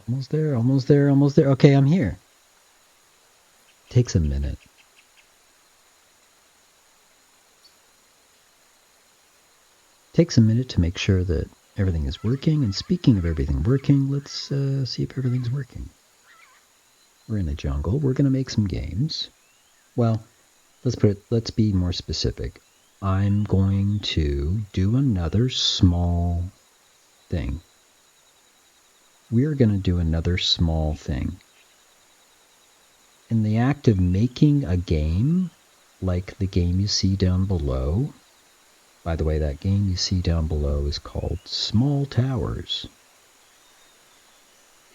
Almost there, almost there, almost there. Okay, I'm here. Takes a minute. Takes a minute to make sure that everything is working. And speaking of everything working, let's see if everything's working. We're in a jungle. We're going to make some games. Well, let's be more specific. I'm going to do another small thing. We're going to do another small thing. In the act of making a game, like the game you see down below, by the way, that game you see down below is called Small Towers.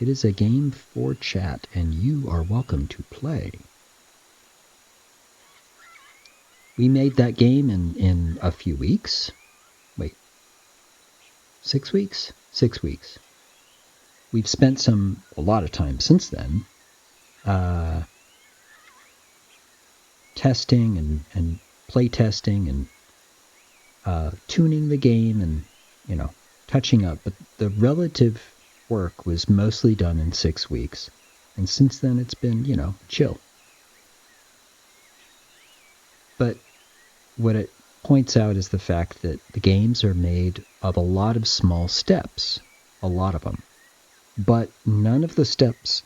It is a game for chat, and you are welcome to play. We made that game in a few weeks. Wait, 6 weeks? 6 weeks. We've spent a lot of time since then testing and play testing and tuning the game and, touching up. But the relative work was mostly done in 6 weeks. And since then, it's been, chill. But what it points out is the fact that the games are made of a lot of small steps, a lot of them. But none of the steps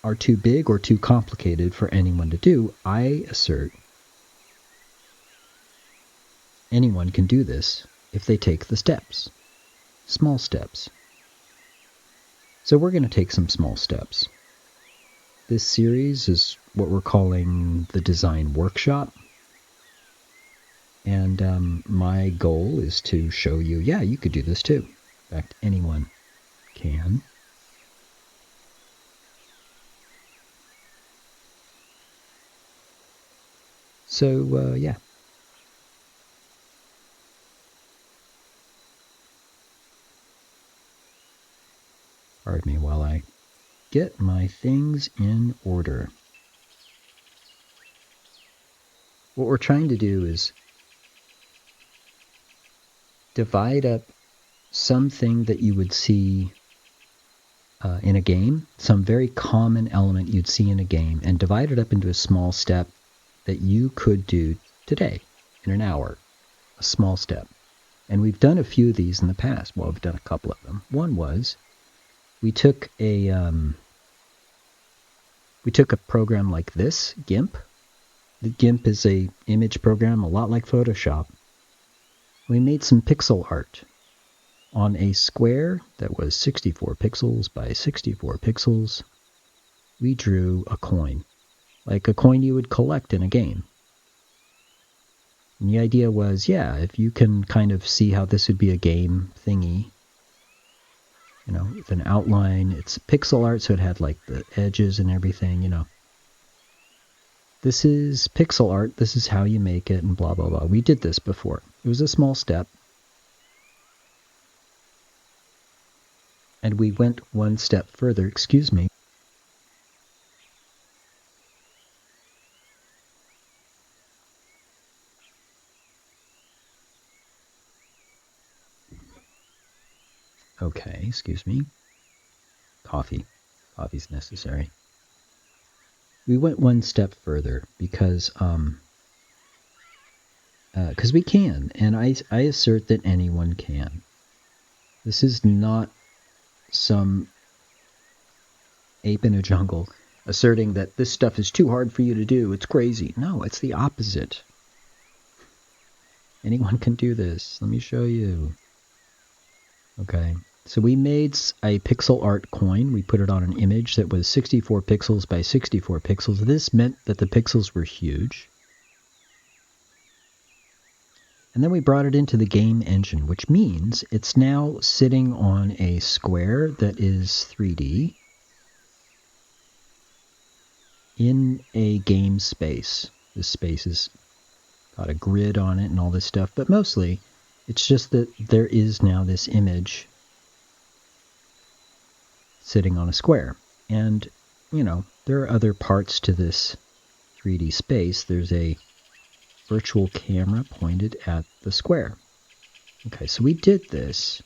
are too big or too complicated for anyone to do. I assert anyone can do this if they take the steps, small steps. So we're going to take some small steps. This series is what we're calling the Design Workshop. And my goal is to show you, yeah, you could do this too. In fact, anyone can. So, yeah. Pardon me while I get my things in order. What we're trying to do is divide up something that you would see in a game, some very common element you'd see in a game, and divide it up into a small step that you could do today in an hour. A small step. And we've done a few of these in the past. Well, we've done a couple of them. One was we took a program like this, GIMP. The GIMP is a image program a lot like Photoshop. We made some pixel art on a square that was 64 pixels by 64 pixels. We drew a coin, like a coin you would collect in a game. And the idea was, yeah, if you can kind of see how this would be a game thingy, with an outline. It's pixel art, so it had like the edges and everything, This is pixel art, this is how you make it, and blah, blah, blah. We did this before. It was a small step. And we went one step further, excuse me. Okay, excuse me. Coffee. Coffee's necessary. We went one step further because we can, and I assert that anyone can. This is not some ape in a jungle asserting that this stuff is too hard for you to do. It's crazy. No, it's the opposite. Anyone can do this. Let me show you. Okay, so we made a pixel art coin. We put it on an image that was 64 pixels by 64 pixels. This meant that the pixels were huge. And then we brought it into the game engine, which means it's now sitting on a square that is 3D in a game space. This space has got a grid on it and all this stuff, but mostly it's just that there is now this image sitting on a square. And, there are other parts to this 3D space. There's a virtual camera pointed at the square. Okay, so we did this.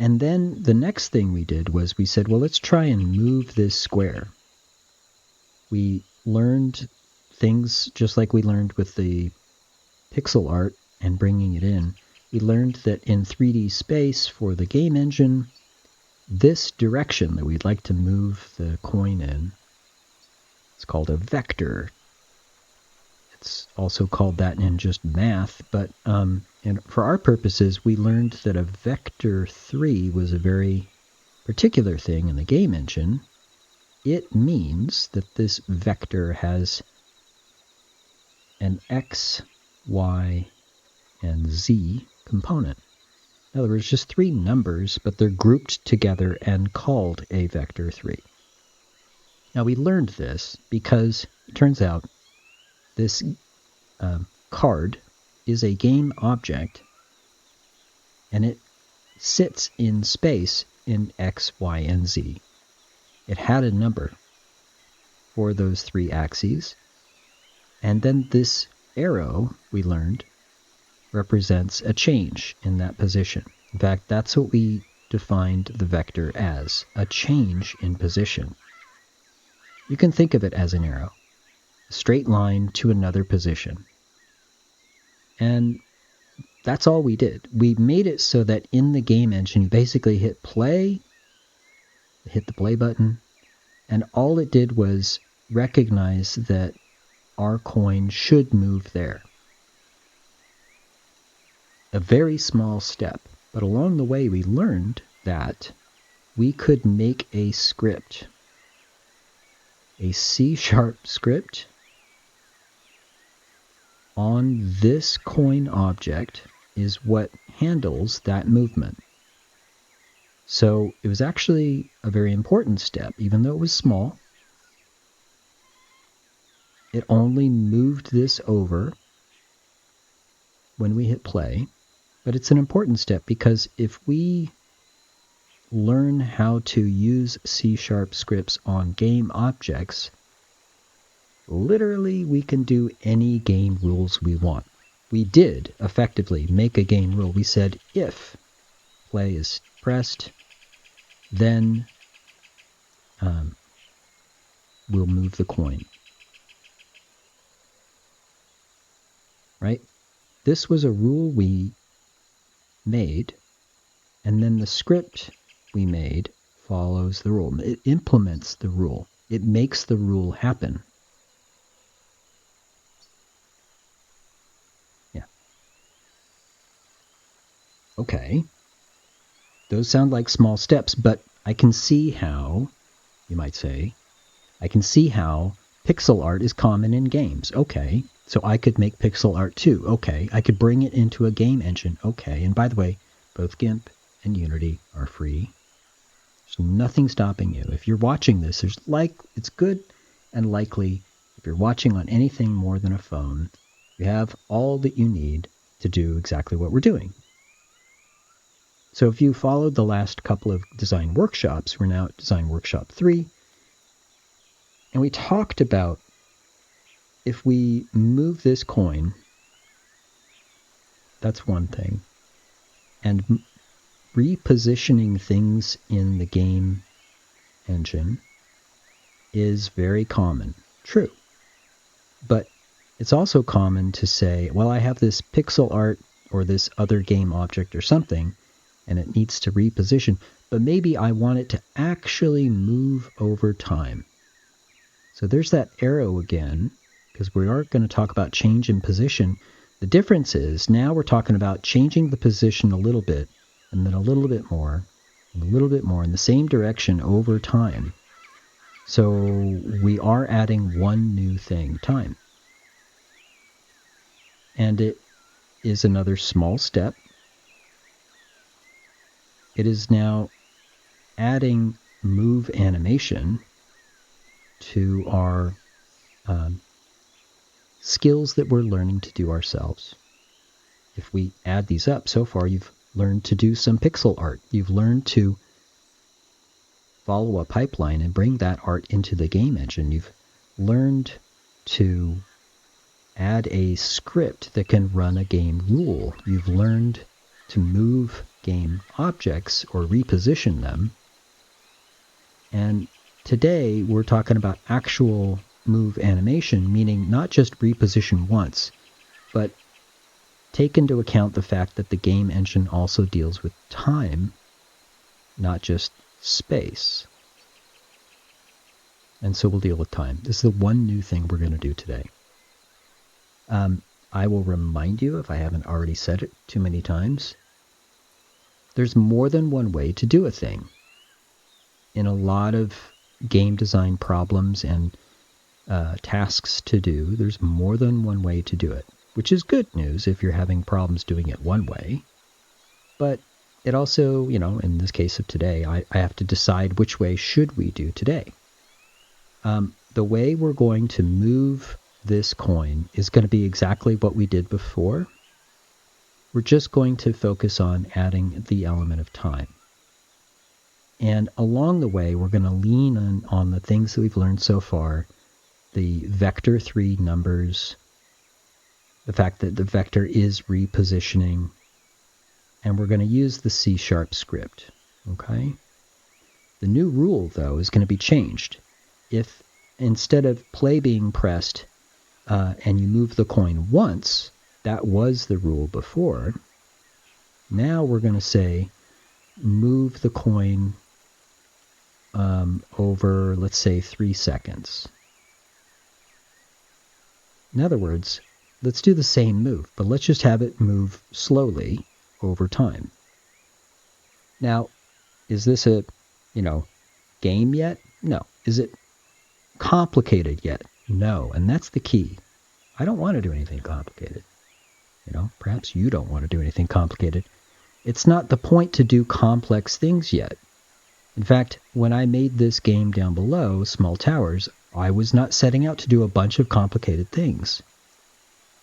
And then the next thing we did was we said, well, let's try and move this square. We learned things just like we learned with the pixel art and bringing it in. We learned that in 3D space for the game engine, this direction that we'd like to move the coin in, it's called a vector. It's also called that in just math, but and for our purposes, we learned that a vector 3 was a very particular thing in the game engine. It means that this vector has an x, y, and z component. In other words, just 3 numbers, but they're grouped together and called a vector 3. Now we learned this because it turns out this card is a game object, and it sits in space in x, y, and z. It had a number for those 3 axes, and then this arrow, we learned, represents a change in that position. In fact, that's what we defined the vector as, a change in position. You can think of it as an arrow, a straight line to another position. And that's all we did. We made it so that in the game engine, you basically hit play, hit the play button, and all it did was recognize that our coin should move there. A very small step, but along the way we learned that we could make a script, a C# script on this coin object is what handles that movement. So it was actually a very important step, even though it was small. It only moved this over when we hit play, but it's an important step because if we learn how to use C# scripts on game objects, literally we can do any game rules we want. We did effectively make a game rule. We said if play is pressed, then we'll move the coin. Right? This was a rule we made, and then the script we made follows the rule. It implements the rule. It makes the rule happen. Yeah. Okay. Those sound like small steps, but I can see how, you might say, I can see how pixel art is common in games. Okay. So I could make pixel art too. Okay. I could bring it into a game engine. Okay. And by the way, both GIMP and Unity are free. There's nothing stopping you. If you're watching this, it's good and likely if you're watching on anything more than a phone, you have all that you need to do exactly what we're doing. So if you followed the last couple of design workshops, we're now at Design Workshop 3, and we talked about if we move this coin, that's one thing, and repositioning things in the game engine is very common. True. But it's also common to say, well, I have this pixel art or this other game object or something, and it needs to reposition, but maybe I want it to actually move over time. So there's that arrow again, because we are going to talk about change in position. The difference is now we're talking about changing the position a little bit, and then a little bit more, and a little bit more in the same direction over time. So we are adding one new thing, time. And it is another small step. It is now adding move animation to our skills that we're learning to do ourselves. If we add these up, so far you've learned to do some pixel art. You've learned to follow a pipeline and bring that art into the game engine. You've learned to add a script that can run a game rule. You've learned to move game objects or reposition them. And today we're talking about actual move animation, meaning not just reposition once, but take into account the fact that the game engine also deals with time, not just space. And so we'll deal with time. This is the one new thing we're going to do today. I will remind you, if I haven't already said it too many times, there's more than one way to do a thing. In a lot of game design problems and tasks to do, there's more than one way to do it, which is good news if you're having problems doing it one way. But it also, in this case of today, I have to decide which way should we do today. The way we're going to move this coin is going to be exactly what we did before. We're just going to focus on adding the element of time. And along the way, we're going to lean on the things that we've learned so far, the vector 3 numbers, the fact that the vector is repositioning, and we're going to use the C# script, okay? The new rule, though, is going to be changed. If instead of play being pressed and you move the coin once, that was the rule before, now we're going to say move the coin over, let's say, 3 seconds. In other words, let's do the same move, but let's just have it move slowly over time. Now, is this a, game yet? No. Is it complicated yet? No. And that's the key. I don't want to do anything complicated. Perhaps you don't want to do anything complicated. It's not the point to do complex things yet. In fact, when I made this game down below, Small Towers, I was not setting out to do a bunch of complicated things.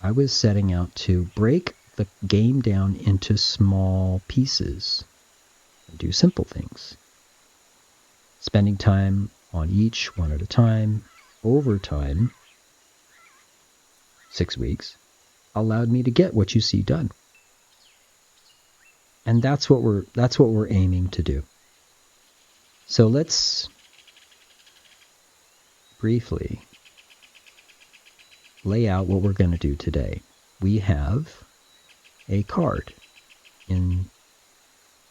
I was setting out to break the game down into small pieces and do simple things. Spending time on each one at a time, over time, 6 weeks, allowed me to get what you see done. And that's what we're aiming to do. So let's briefly lay out what we're going to do today. We have a card in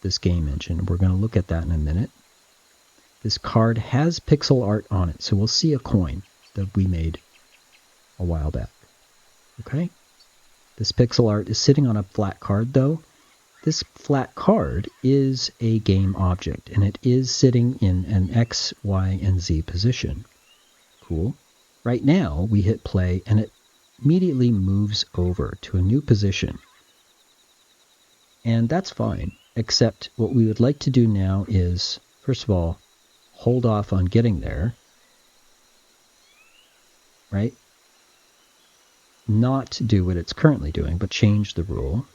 this game engine. We're going to look at that in a minute. This card has pixel art on it, so we'll see a coin that we made a while back. Okay? This pixel art is sitting on a flat card, though. This flat card is a game object, and it is sitting in an X, Y, and Z position. Cool. Right now, we hit play, and it immediately moves over to a new position. And that's fine, except what we would like to do now is, first of all, hold off on getting there, right? Not do what it's currently doing, but change the rule.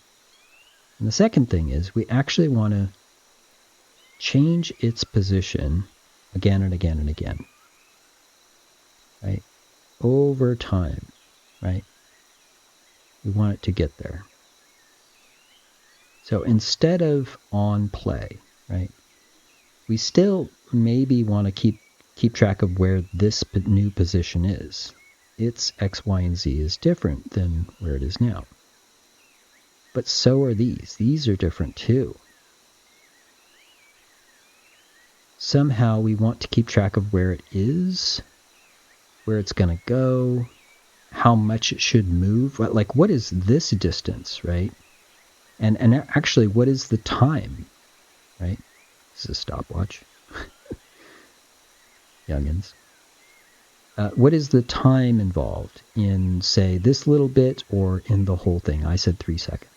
And the second thing is we actually want to change its position again and again and again, right? Over time, right? We want it to get there. So instead of on play, right, we still maybe want to keep track of where this new position is. Its X, Y, and Z is different than where it is now. But so are these. These are different too. Somehow we want to keep track of where it is, where it's going to go, how much it should move. Like, what is this distance, right? And actually, what is the time, right? This is a stopwatch. Youngins. What is the time involved in, say, this little bit or in the whole thing? I said 3 seconds.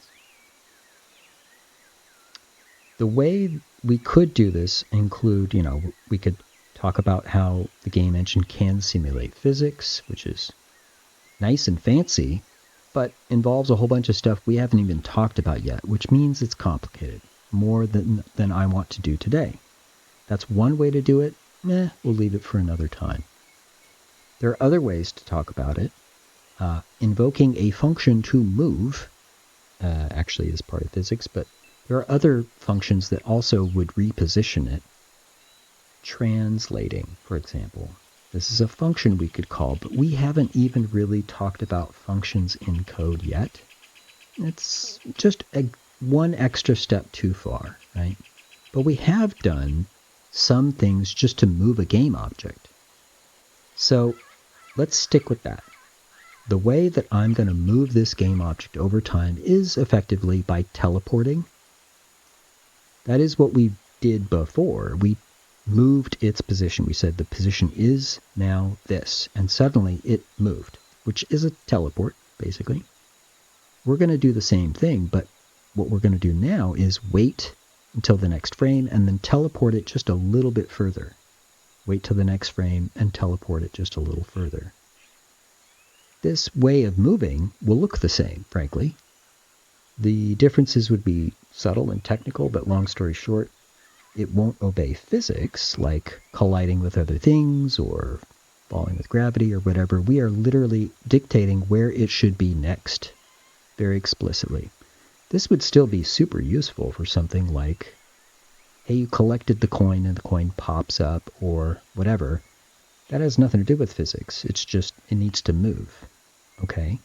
The way we could do this include, we could talk about how the game engine can simulate physics, which is nice and fancy, but involves a whole bunch of stuff we haven't even talked about yet, which means it's complicated, more than I want to do today. That's one way to do it. We'll leave it for another time. There are other ways to talk about it. Invoking a function to move actually is part of physics, but There are other functions that also would reposition it. Translating, for example. This is a function we could call, but we haven't even really talked about functions in code yet. It's just one extra step too far, right? But we have done some things just to move a game object. So let's stick with that. The way that I'm going to move this game object over time is effectively by teleporting. That is what we did before. We moved its position. We said the position is now this, and suddenly it moved, which is a teleport, basically. We're going to do the same thing, but what we're going to do now is wait until the next frame and then teleport it just a little bit further. Wait till the next frame and teleport it just a little further. This way of moving will look the same, frankly. The differences would be subtle and technical, but long story short, it won't obey physics, like colliding with other things or falling with gravity or whatever. We are literally dictating where it should be next, very explicitly. This would still be super useful for something like, hey, you collected the coin and the coin pops up or whatever. That has nothing to do with physics. It's just, it needs to move. Okay?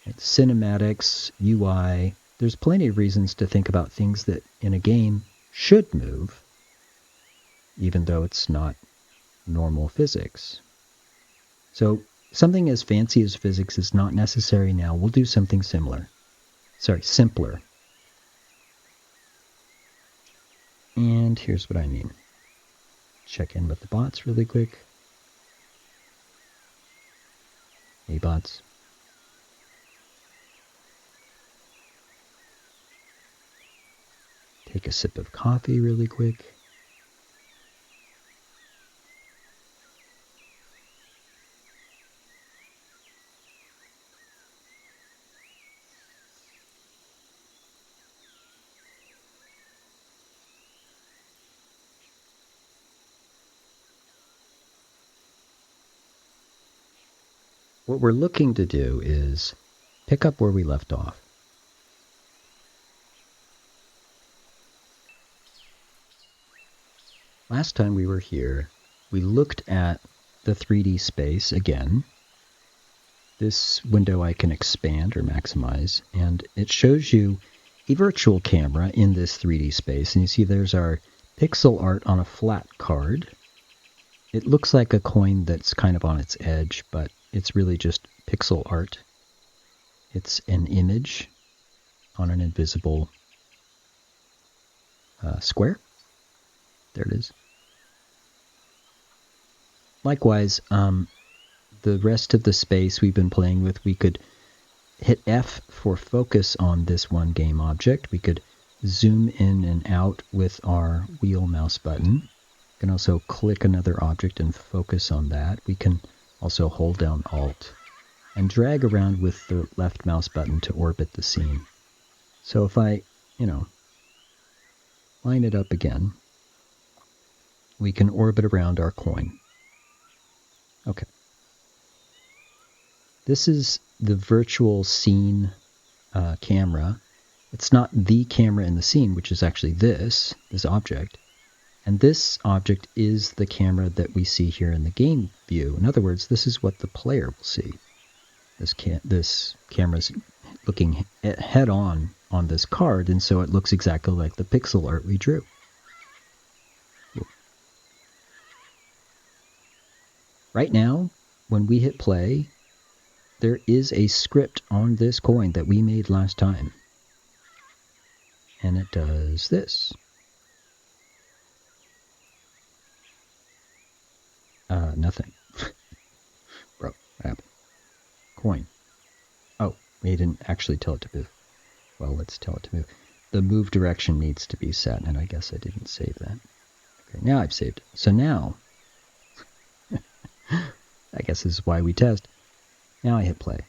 It's cinematics, UI. There's plenty of reasons to think about things that in a game should move, even though it's not normal physics. So something as fancy as physics is not necessary now. We'll do something simpler. And here's what I mean. Check in with the bots really quick. Hey, bots. Take a sip of coffee really quick. What we're looking to do is pick up where we left off. Last time we were here, we looked at the 3D space again. This window I can expand or maximize, and it shows you a virtual camera in this 3D space. And you see there's our pixel art on a flat card. It looks like a coin that's kind of on its edge, but it's really just pixel art. It's an image on an invisible square. There it is. Likewise, the rest of the space we've been playing with, we could hit F for focus on this one game object. We could zoom in and out with our wheel mouse button. We can also click another object and focus on that. We can also hold down Alt and drag around with the left mouse button to orbit the scene. So if I, line it up again, we can orbit around our coin. Okay. This is the virtual scene camera. It's not the camera in the scene, which is actually this object. And this object is the camera that we see here in the game view. In other words, this is what the player will see. This camera's looking head on this card, and so it looks exactly like the pixel art we drew. Right now, when we hit play, there is a script on this coin that we made last time. And it does this. Nothing. Bro, what happened? Coin. Oh, we didn't actually tell it to move. Well, let's tell it to move. The move direction needs to be set, and I guess I didn't save that. Okay, now I've saved it. So now, I guess this is why we test. Now I hit play.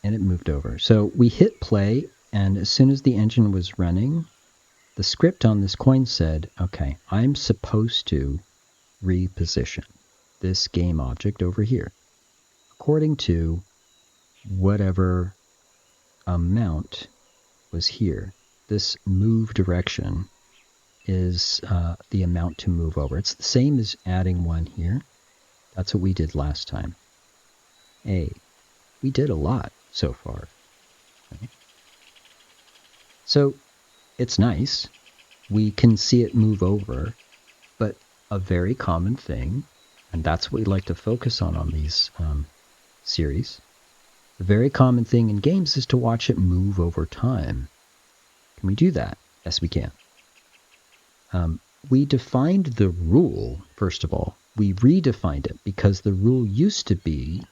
And it moved over. So we hit play, and as soon as the engine was running, the script on this coin said, okay, I'm supposed to reposition this game object over here according to whatever amount was here. this move direction is the amount to move over. It's the same as adding 1 here. That's what we did last time. A. We did a lot so far. Okay. So it's nice. We can see it move over, but a very common thing, and that's what we like to focus on these series, a very common thing in games is to watch it move over time. Can we do that? Yes, we can. We defined the rule, first of all. We redefined it because the rule used to be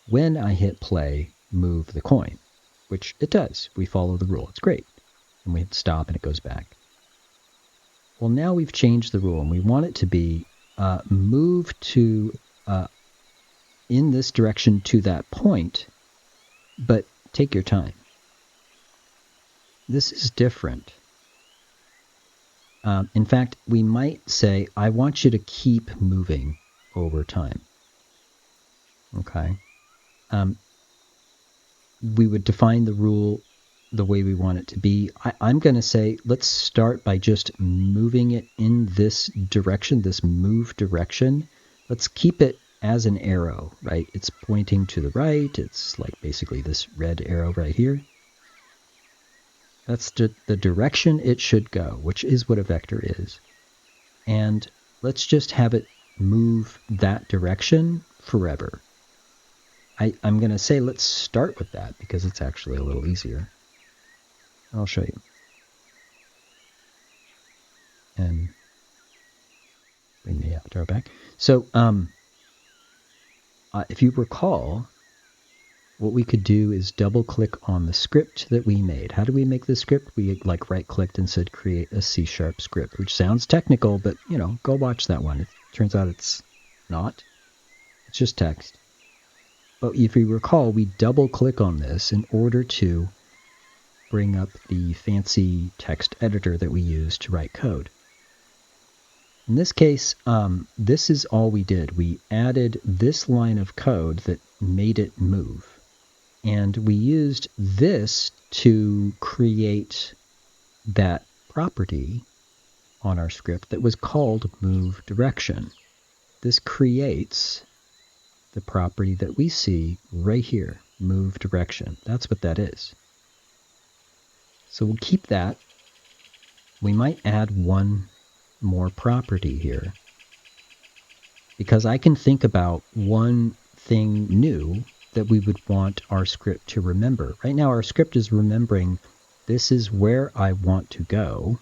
when I hit play, move the coin, which it does. We follow the rule. It's great. And we hit stop and it goes back. Well, now we've changed the rule and we want it to be move to in this direction to that point, but take your time. This is different. In fact, we might say, I want you to keep moving over time. Okay. We would define the rule the way we want it to be. I'm going to say, let's start by just moving it in this direction, this move direction. Let's keep it as an arrow, right? It's pointing to the right. It's like basically this red arrow right here. That's the direction it should go, which is what a vector is. And let's just have it move that direction forever. I'm going to say let's start with that because it's actually a little easier. I'll show you. And bring the avatar back. So if you recall, what we could do is double click on the script that we made. How do we make this script? We like right clicked and said create a C# script, which sounds technical, but you know, go watch that one. It turns out it's not. It's just text. But if you recall, we double click on this in order to bring up the fancy text editor that we use to write code. In this case, this is all we did. We added this line of code that made it move. And we used this to create that property on our script that was called move direction. This creates the property that we see right here, move direction. That's what that is. So we'll keep that. We might add one more property here because I can think about one thing new that we would want our script to remember. Right now our script is remembering this is where I want to go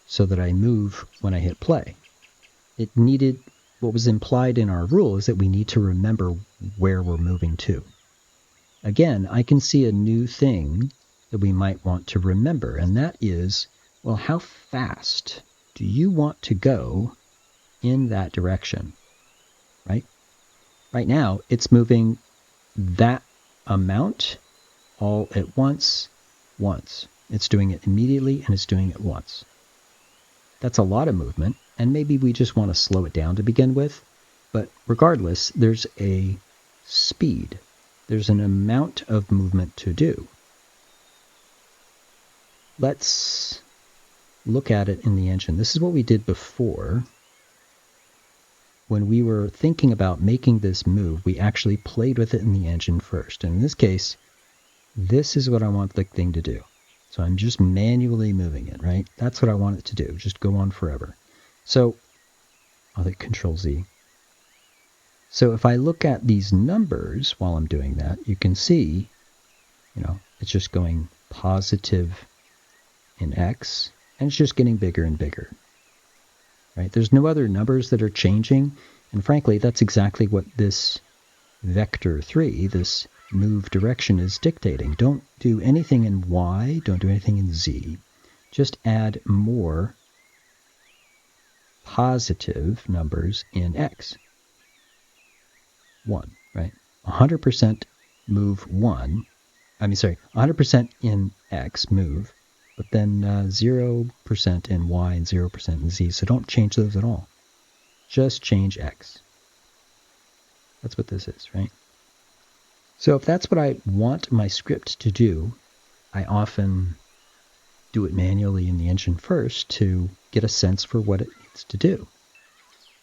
so that I move when I hit play. It needed, what was implied in our rule is that we need to remember where we're moving to. Again, I can see a new thing that we might want to remember, and that is, well, how fast do you want to go in that direction, right? Right now, it's moving that amount all at once. It's doing it immediately, and it's doing it once. That's a lot of movement, and maybe we just want to slow it down to begin with, but regardless, there's a speed. There's an amount of movement to do. Let's look at it in the engine. This is what we did before. When we were thinking about making this move, we actually played with it in the engine first. And in this case, this is what I want the thing to do. So I'm just manually moving it, right? That's what I want it to do. Just go on forever. So I'll hit Control Z. So if I look at these numbers while I'm doing that, you can see, you know, it's just going positive in X, and it's just getting bigger and bigger. Right? There's no other numbers that are changing, and frankly, that's exactly what this vector 3, this move direction, is dictating. Don't do anything in Y, don't do anything in Z. Just add more positive numbers in X. 1, right? 100% move 1. 100% in X, move, but then 0% in Y and 0% in Z. So don't change those at all. Just change X. That's what this is, right? So if that's what I want my script to do, I often do it manually in the engine first to get a sense for what it needs to do.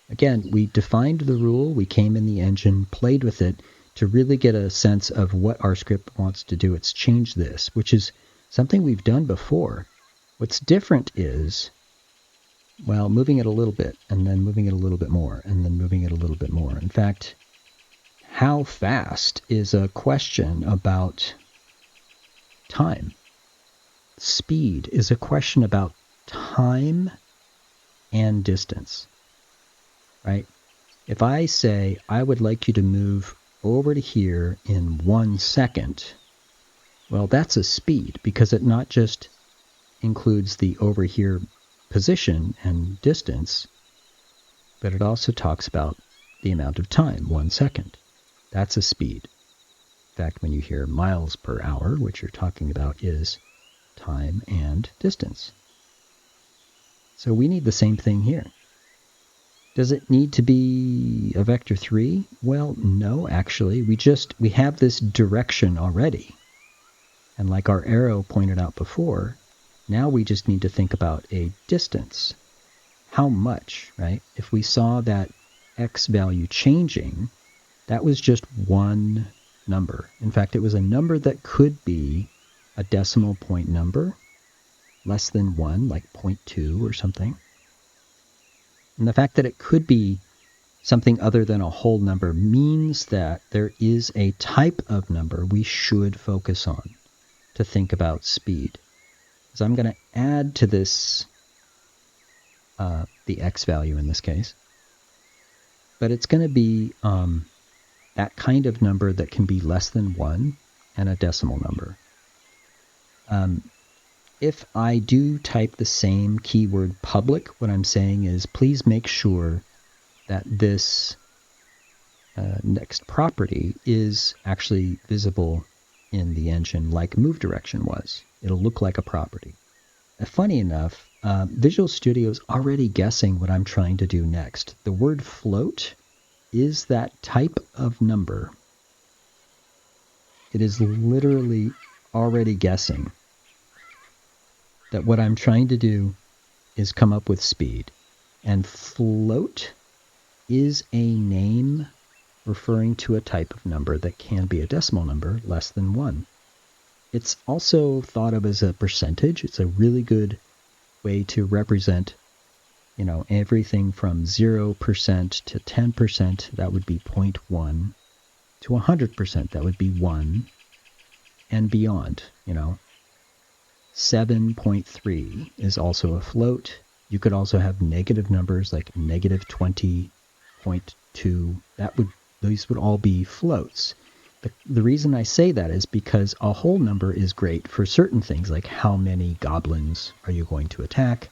Again, we defined the rule, we came in the engine, played with it to really get a sense of what our script wants to do. It's change this, which is something we've done before. What's different is, well, moving it a little bit, and then moving it a little bit more, and then moving it a little bit more. In fact, how fast is a question about time. Speed is a question about time and distance, right? If I say, I would like you to move over to here in 1 second, well, that's a speed because it not just includes the over here position and distance, but it also talks about the amount of time, 1 second. That's a speed. In fact, when you hear miles per hour, what you're talking about is time and distance. So we need the same thing here. Does it need to be a vector 3? Well, no, actually. We have this direction already. And like our arrow pointed out before, now we just need to think about a distance. How much, right? If we saw that x value changing, that was just one number. In fact, it was a number that could be a decimal point number, less than 1, like 0.2 or something. And the fact that it could be something other than a whole number means that there is a type of number we should focus on to think about speed. So I'm going to add to this the x value in this case, but it's going to be that kind of number that can be less than 1 and a decimal number. If I do type the same keyword public, what I'm saying is please make sure that this next property is actually visible in the engine like move direction was. It'll look like a property. Funny enough, Visual Studio is already guessing what I'm trying to do next. The word float is that type of number. It is literally already guessing that what I'm trying to do is come up with speed. And float is a name referring to a type of number that can be a decimal number less than 1. It's also thought of as a percentage. It's a really good way to represent, everything from 0% to 10%, that would be 0.1, to 100%, that would be 1, and beyond, 7.3 is also a float. You could also have negative numbers like negative 20.2. These would all be floats. The reason I say that is because a whole number is great for certain things, like how many goblins are you going to attack?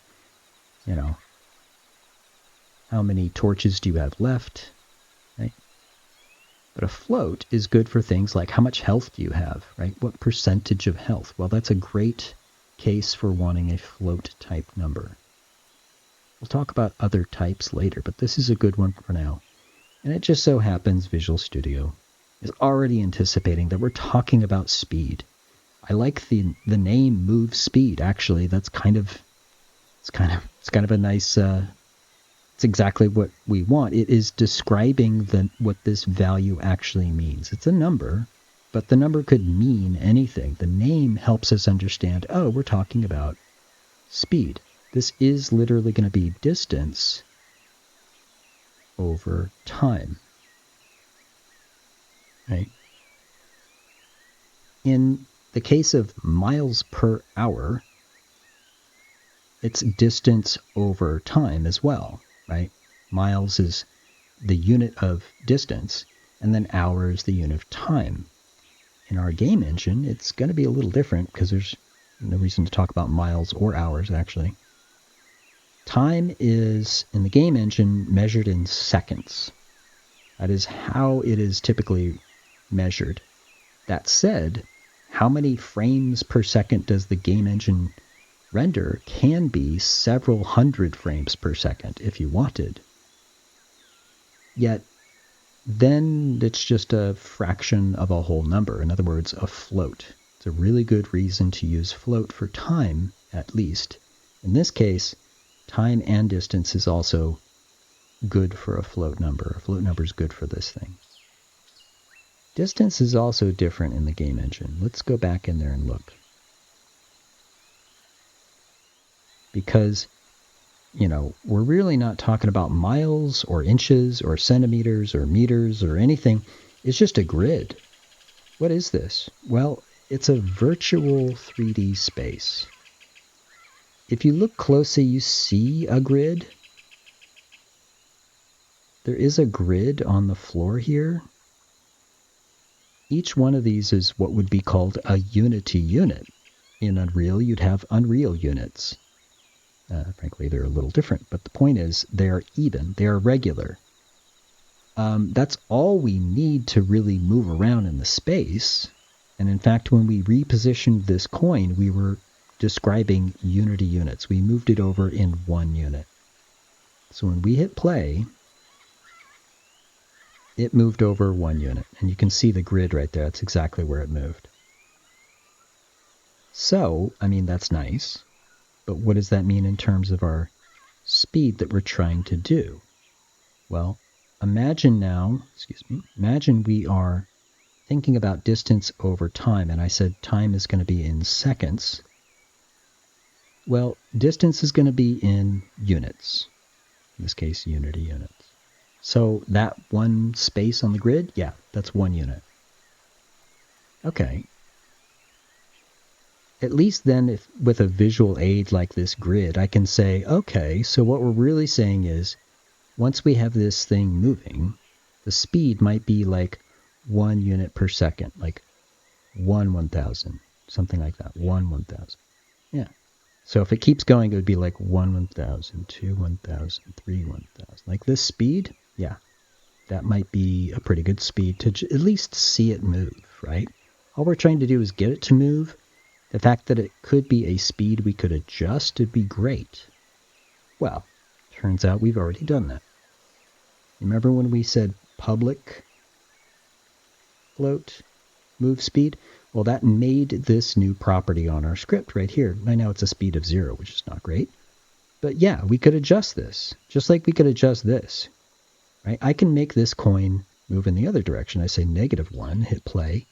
How many torches do you have left? Right? But a float is good for things like how much health do you have, right? What percentage of health? Well, that's a great case for wanting a float type number. We'll talk about other types later, but this is a good one for now. And it just so happens Visual Studio is already anticipating that we're talking about speed. I like the name Move Speed. Actually, that's kind of a nice. It's exactly what we want. It is describing what this value actually means. It's a number, but the number could mean anything. The name helps us understand, oh, we're talking about speed. This is literally going to be distance over time. Right? In the case of miles per hour, it's distance over time as well, right? Miles is the unit of distance, and then hour is the unit of time. In our game engine, it's going to be a little different because there's no reason to talk about miles or hours, actually. Time is, in the game engine, measured in seconds. That is how it is typically measured. That said, how many frames per second does the game engine render can be several hundred frames per second if you wanted. Yet, then it's just a fraction of a whole number. In other words, a float. It's a really good reason to use float for time at least. In this case, time and distance is also good for a float number. A float number is good for this thing. Distance is also different in the game engine. Let's go back in there and look. Because, we're really not talking about miles or inches or centimeters or meters or anything. It's just a grid. What is this? Well, it's a virtual 3D space. If you look closely, you see a grid. There is a grid on the floor here. Each one of these is what would be called a Unity unit. In Unreal, you'd have Unreal units. Frankly, they're a little different, but the point is they are even, they are regular. That's all we need to really move around in the space. And in fact, when we repositioned this coin, we were describing Unity units. We moved it over in 1 unit. So when we hit play, it moved over 1 unit. And you can see the grid right there. That's exactly where it moved. So, that's nice. But what does that mean in terms of our speed that we're trying to do? Well, imagine we are thinking about distance over time, and I said time is going to be in seconds. Well, distance is going to be in units. In this case, Unity units. So that one space on the grid, yeah, that's 1 unit. Okay. At least then, if with a visual aid like this grid, I can say, okay, so what we're really saying is, once we have this thing moving, the speed might be like 1 unit per second, like 1/1000, something like that, 1/1000. Yeah. So if it keeps going, it would be like 1/1000, 2/1000, 3/1000. Like this speed, yeah, that might be a pretty good speed to at least see it move, right? All we're trying to do is get it to move. The fact that it could be a speed we could adjust would be great. Well, turns out we've already done that. Remember when we said public float move speed? Well, that made this new property on our script right here. Right now it's a speed of 0, which is not great. But yeah, we could adjust this, just like we could adjust this. Right? I can make this coin move in the other direction. I say -1, hit play.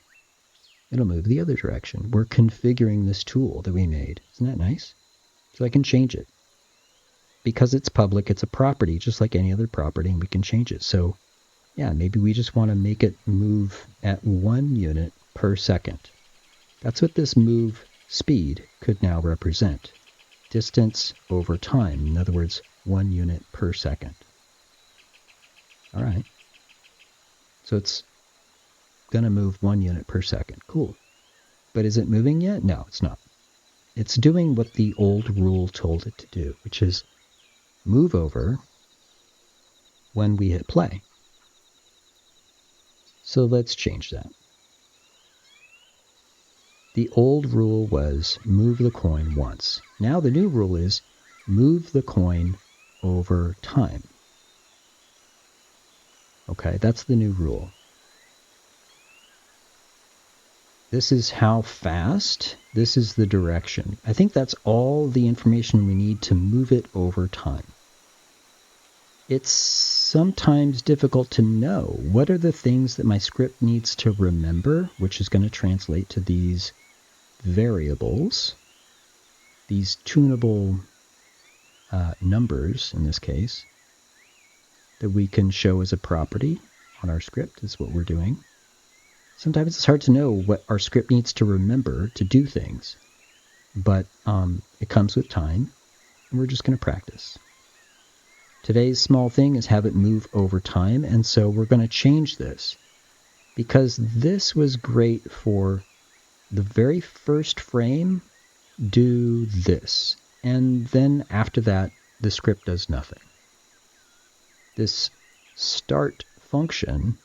It'll move the other direction. We're configuring this tool that we made. Isn't that nice? So I can change it. Because it's public, it's a property, just like any other property, and we can change it. So, yeah, maybe we just want to make it move at 1 unit per second. That's what this move speed could now represent. Distance over time. In other words, 1 unit per second. All right. So it's going to move 1 unit per second. Cool. But is it moving yet? No, it's not. It's doing what the old rule told it to do, which is move over when we hit play. So let's change that. The old rule was move the coin once. Now the new rule is move the coin over time. Okay, that's the new rule. This is how fast, this is the direction. I think that's all the information we need to move it over time. It's sometimes difficult to know what are the things that my script needs to remember, which is going to translate to these variables, these tunable numbers in this case, that we can show as a property on our script is what we're doing. Sometimes it's hard to know what our script needs to remember to do things, but it comes with time, and we're just going to practice. Today's small thing is have it move over time, and so we're going to change this because this was great for the very first frame, do this, and then after that, the script does nothing. This start function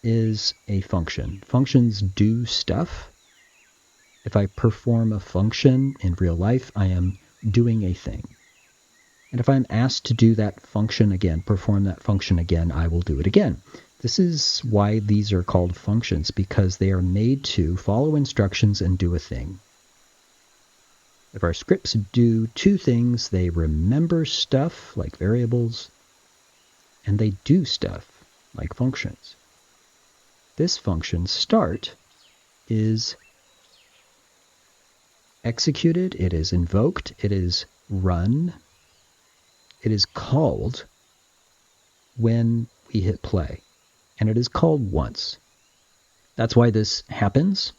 is a function. Functions do stuff. If I perform a function in real life, I am doing a thing. And if I'm asked to do that function again, perform that function again, I will do it again. This is why these are called functions, because they are made to follow instructions and do a thing. If our scripts do two things, they remember stuff like variables, and they do stuff like functions. This function start is executed, it is invoked, it is run, it is called when we hit play, and it is called once. That's why this happens.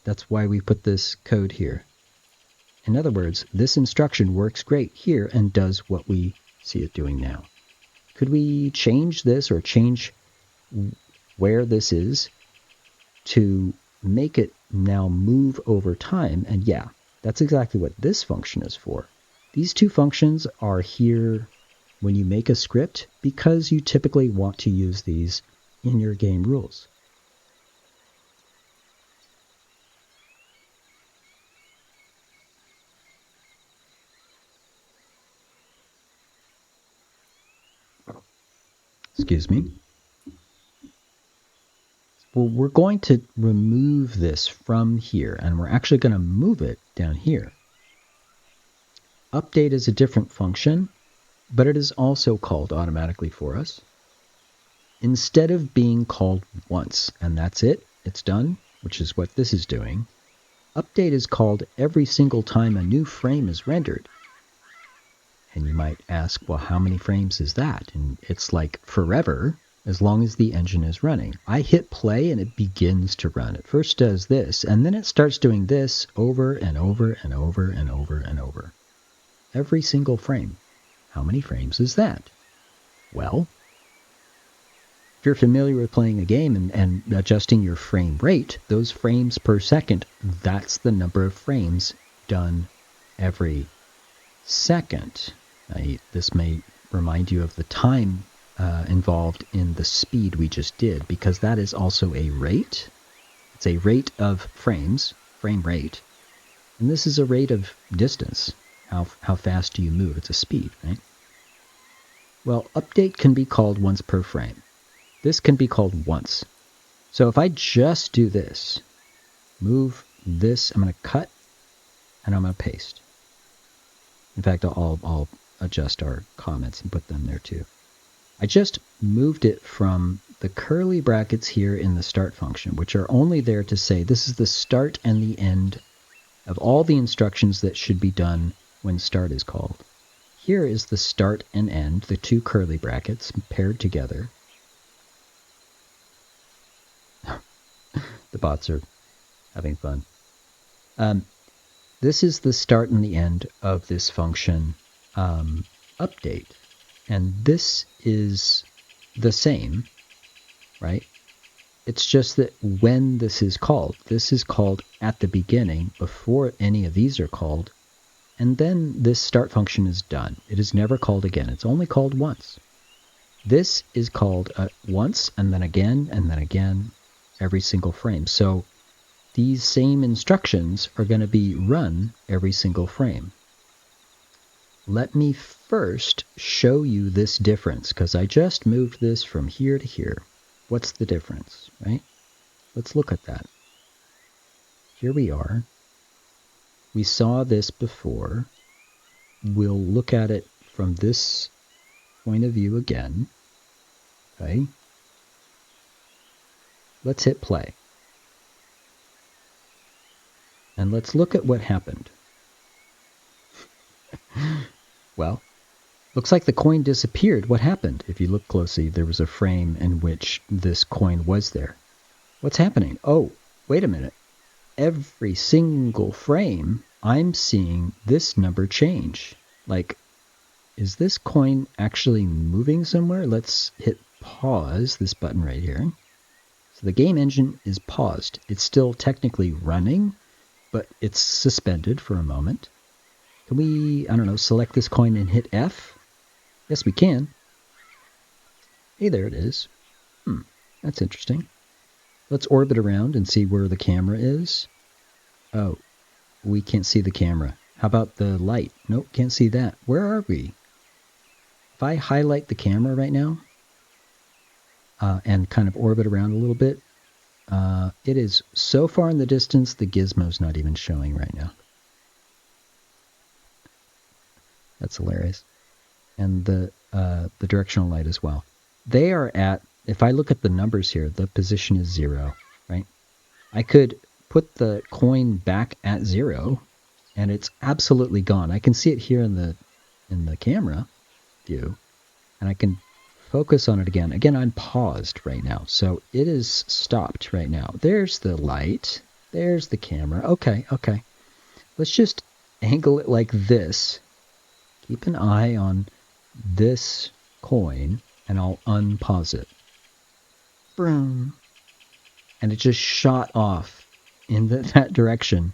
That's why we put this code here. In other words, this instruction works great here and does what we see it doing now. Could we change this or change where this is to make it now move over time? And yeah, that's exactly what this function is for. These two functions are here when you make a script because you typically want to use these in your game rules. Excuse me. Well, we're going to remove this from here, and we're actually going to move it down here. Update is a different function, but it is also called automatically for us. Instead of being called once, and that's it, it's done, which is what this is doing, update is called every single time a new frame is rendered. And you might ask, well, how many frames is that? And it's like forever, as long as the engine is running. I hit play and it begins to run. It first does this, and then it starts doing this over and over and over and over and over. Every single frame. How many frames is that? Well, if you're familiar with playing a game and adjusting your frame rate, those frames per second, that's the number of frames done every second. This may remind you of the time involved in the speed we just did, because that is also a rate. It's a rate of frames, frame rate. And this is a rate of distance. How fast do you move? It's a speed, right? Well, update can be called once per frame. This can be called once. So if I just do this, move this, I'm going to cut, and I'm going to paste. In fact, I'll adjust our comments and put them there too. I just moved it from the curly brackets here in the start function, which are only there to say this is the start and the end of all the instructions that should be done when start is called. Here is the start and end, the two curly brackets paired together. The bots are having fun. This is the start and the end of this function update. And this is the same, right? It's just that when this is called at the beginning, before any of these are called, and then this start function is done. It is never called again. It's only called once. This is called once, and then again, every single frame. So these same instructions are going to be run every single frame. Let me first show you this difference, because I just moved this from here to here. What's the difference, right? Let's look at that. Here we are. We saw this before. We'll look at it from this point of view again. Okay. Let's hit play. And let's look at what happened. Well, looks like the coin disappeared. What happened? If you look closely, there was a frame in which this coin was there. What's happening? Oh, wait a minute. Every single frame, I'm seeing this number change. Like, is this coin actually moving somewhere? Let's hit pause, this button right here. So the game engine is paused. It's still technically running, but it's suspended for a moment. Can we, I don't know, select this coin and hit F? Yes, we can. Hey, there it is. That's interesting. Let's orbit around and see where the camera is. Oh, we can't see the camera. How about the light? Nope, can't see that. Where are we? If I highlight the camera right now and kind of orbit around a little bit, it is so far in the distance, the gizmo's not even showing right now. That's hilarious. And the directional light as well. They are at, if I look at the numbers here, the position is 0, right? I could put the coin back at 0, and it's absolutely gone. I can see it here in the camera view, and I can focus on it again. Again, I'm paused right now, so it is stopped right now. There's the light. There's the camera. Okay. Let's just angle it like this. Keep an eye on this coin, and I'll unpause it. Boom. And it just shot off in that direction,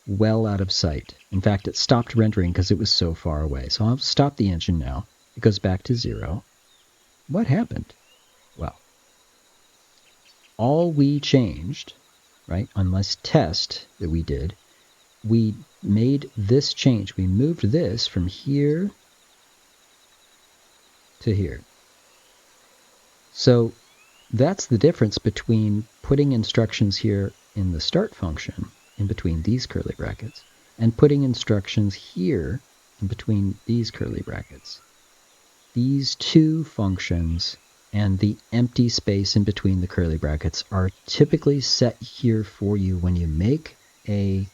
well out of sight. In fact, it stopped rendering because it was so far away. So I'll stop the engine now. It goes back to 0. What happened? Well, all we changed, right, on this test that we did, we made this change. We moved this from here to here. So that's the difference between putting instructions here in the start function, in between these curly brackets, and putting instructions here in between these curly brackets. These two functions and the empty space in between the curly brackets are typically set here for you when you make a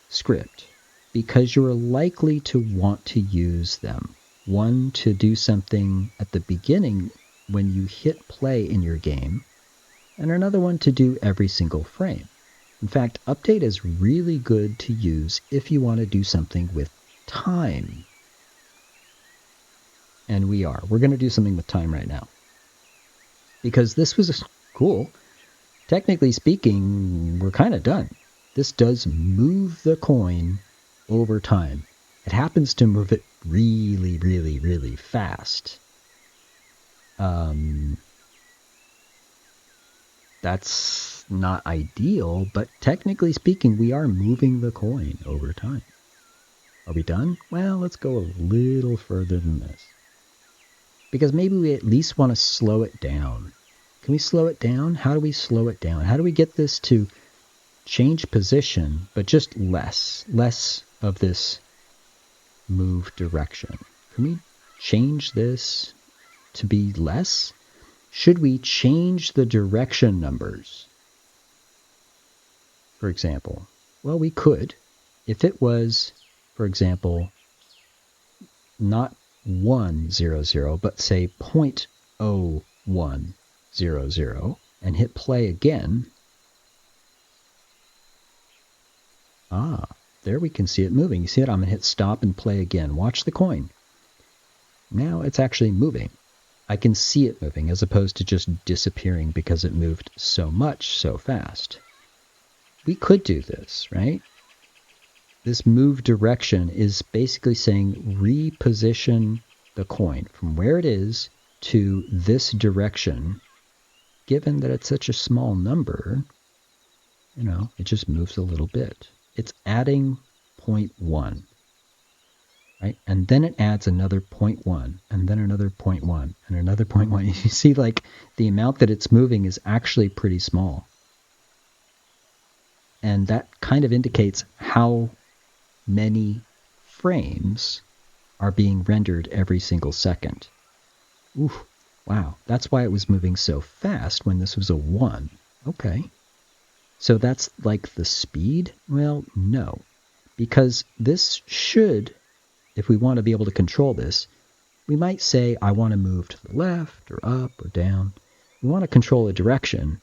script, because you're likely to want to use them. One, to do something at the beginning when you hit play in your game, and another one to do every single frame. In fact, update is really good to use if you want to do something with time. And we're going to do something with time right now. Because this was cool. Technically speaking, we're kind of done. This does move the coin over time. It happens to move it really, really, really fast. That's not ideal, but technically speaking, we are moving the coin over time. Are we done? Well, let's go a little further than this. Because maybe we at least want to slow it down. Can we slow it down? How do we slow it down? How do we get this to change position, but just less of this move direction? Can we change this to be less? Should we change the direction numbers? For example, well, we could. If it was, for example, not 100, but say 0.0100, and hit play again. There we can see it moving. You see it? I'm going to hit stop and play again. Watch the coin. Now it's actually moving. I can see it moving as opposed to just disappearing because it moved so much so fast. We could do this, right? This move direction is basically saying reposition the coin from where it is to this direction. Given that it's such a small number, it just moves a little bit. It's adding 0.1, right? And then it adds another 0.1, and then another 0.1, and another 0.1. You see, like, the amount that it's moving is actually pretty small. And that kind of indicates how many frames are being rendered every single second. Oof, wow, that's why it was moving so fast when this was a 1. Okay. So that's like the speed? Well, no. Because this should, if we want to be able to control this, we might say, I want to move to the left or up or down. We want to control a direction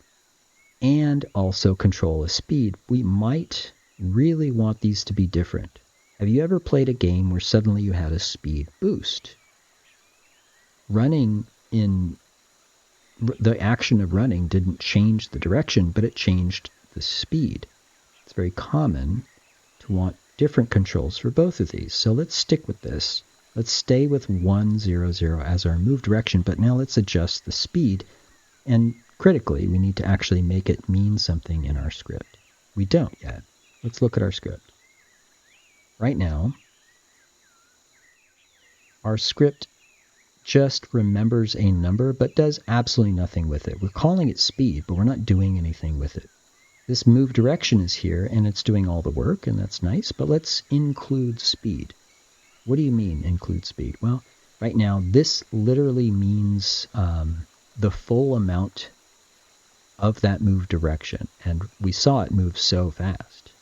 and also control a speed. We might really want these to be different. Have you ever played a game where suddenly you had a speed boost? Running in the action of running didn't change the direction, but it changed the speed. It's very common to want different controls for both of these. So let's stick with this. Let's stay with 100 as our move direction, but now let's adjust the speed. And critically, we need to actually make it mean something in our script. We don't yet. Let's look at our script. Right now, our script just remembers a number, but does absolutely nothing with it. We're calling it speed, but we're not doing anything with it. This move direction is here, and it's doing all the work, and that's nice, but let's include speed. What do you mean include speed? Well, right now this literally means the full amount of that move direction, and we saw it move so fast.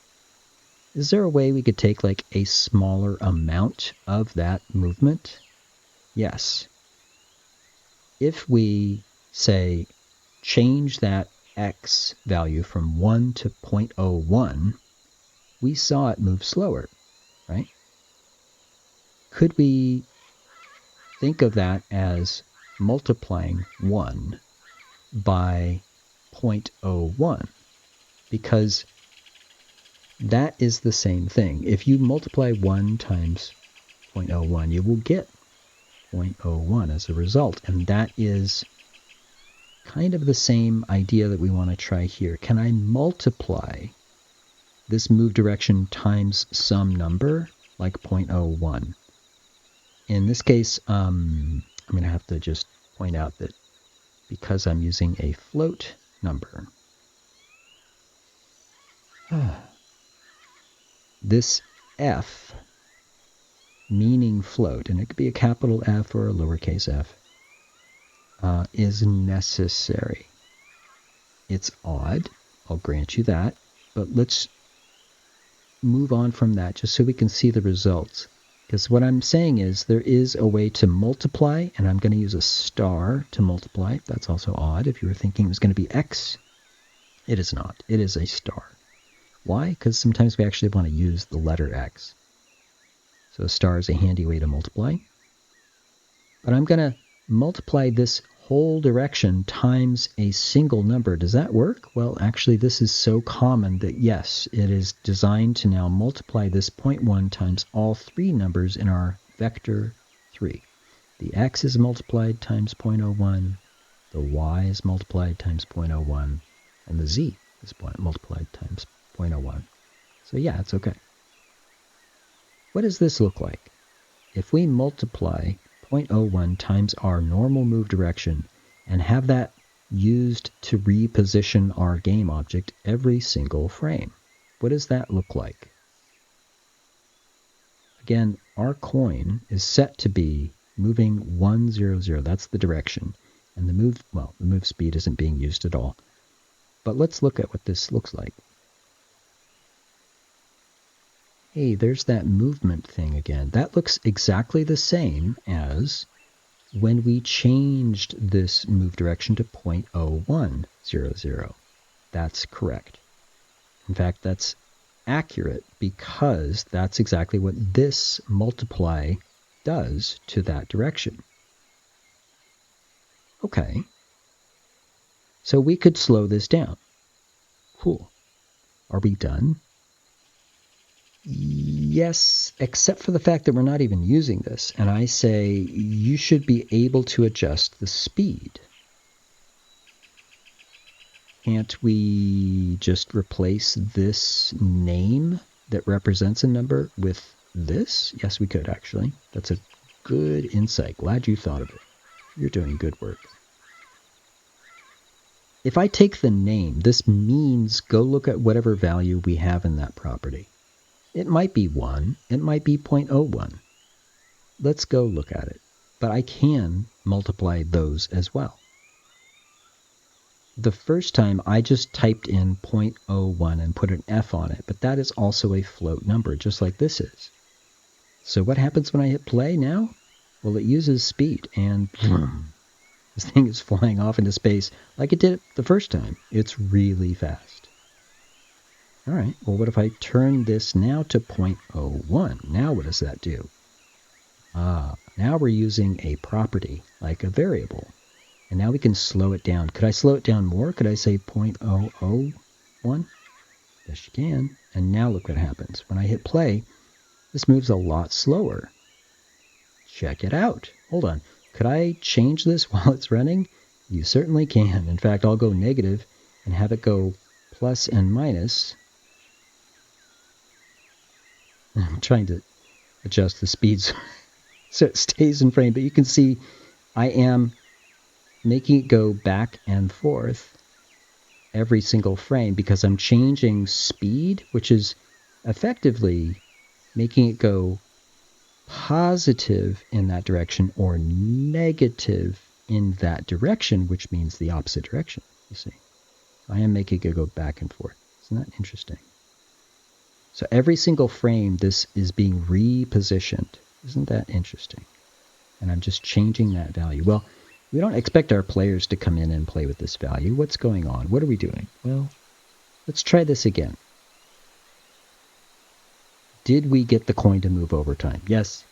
Is there a way we could take like a smaller amount of that movement? Yes. If we say change that x value from 1 to 0.01, we saw it move slower, right? Could we think of that as multiplying 1 by 0.01? Because that is the same thing. If you multiply 1 times 0.01, you will get 0.01 as a result. And that is kind of the same idea that we want to try here. Can I multiply this move direction times some number, like 0.01? In this case, I'm going to have to just point out that because I'm using a float number, this f, meaning float, and it could be a capital F or a lowercase f, is necessary. It's odd, I'll grant you that, but let's move on from that just so we can see the results. Because what I'm saying is there is a way to multiply, and I'm going to use a star to multiply. That's also odd. If you were thinking it was going to be x, it is not. It is a star. Why? Because sometimes we actually want to use the letter x. So a star is a handy way to multiply. But I'm going to multiply this whole direction times a single number. Does that work? Well, actually, this is so common that yes, it is designed to now multiply this 0.1 times all three numbers in our vector 3. The x is multiplied times 0.01, the y is multiplied times 0.01, and the z is multiplied times 0.01. So yeah, it's okay. What does this look like? If we multiply 0.01 times our normal move direction and have that used to reposition our game object every single frame, what does that look like? Again, our coin is set to be moving 1, 0, 0. That's the direction. And the move speed isn't being used at all. But let's look at what this looks like. Hey, there's that movement thing again. That looks exactly the same as when we changed this move direction to 0.0100. That's correct. In fact, that's accurate because that's exactly what this multiply does to that direction. Okay. So we could slow this down. Cool. Are we done? Yes, except for the fact that we're not even using this. And I say you should be able to adjust the speed. Can't we just replace this name that represents a number with this? Yes, we could, actually. That's a good insight. Glad you thought of it. You're doing good work. If I take the name, this means go look at whatever value we have in that property. It might be 1. It might be 0.01. Let's go look at it. But I can multiply those as well. The first time I just typed in 0.01 and put an F on it, but that is also a float number, just like this is. So what happens when I hit play now? Well, it uses speed, and this thing is flying off into space like it did the first time. It's really fast. All right, well, what if I turn this now to 0.01? Now what does that do? Now we're using a property, like a variable. And now we can slow it down. Could I slow it down more? Could I say 0.001? Yes, you can. And now look what happens. When I hit play, this moves a lot slower. Check it out. Hold on. Could I change this while it's running? You certainly can. In fact, I'll go negative and have it go plus and minus. I'm trying to adjust the speeds so it stays in frame. But you can see I am making it go back and forth every single frame because I'm changing speed, which is effectively making it go positive in that direction or negative in that direction, which means the opposite direction, you see. I am making it go back and forth. Isn't that interesting? So every single frame, this is being repositioned. Isn't that interesting? And I'm just changing that value. Well, we don't expect our players to come in and play with this value. What's going on? What are we doing? Well, let's try this again. Did we get the coin to move over time? Yes.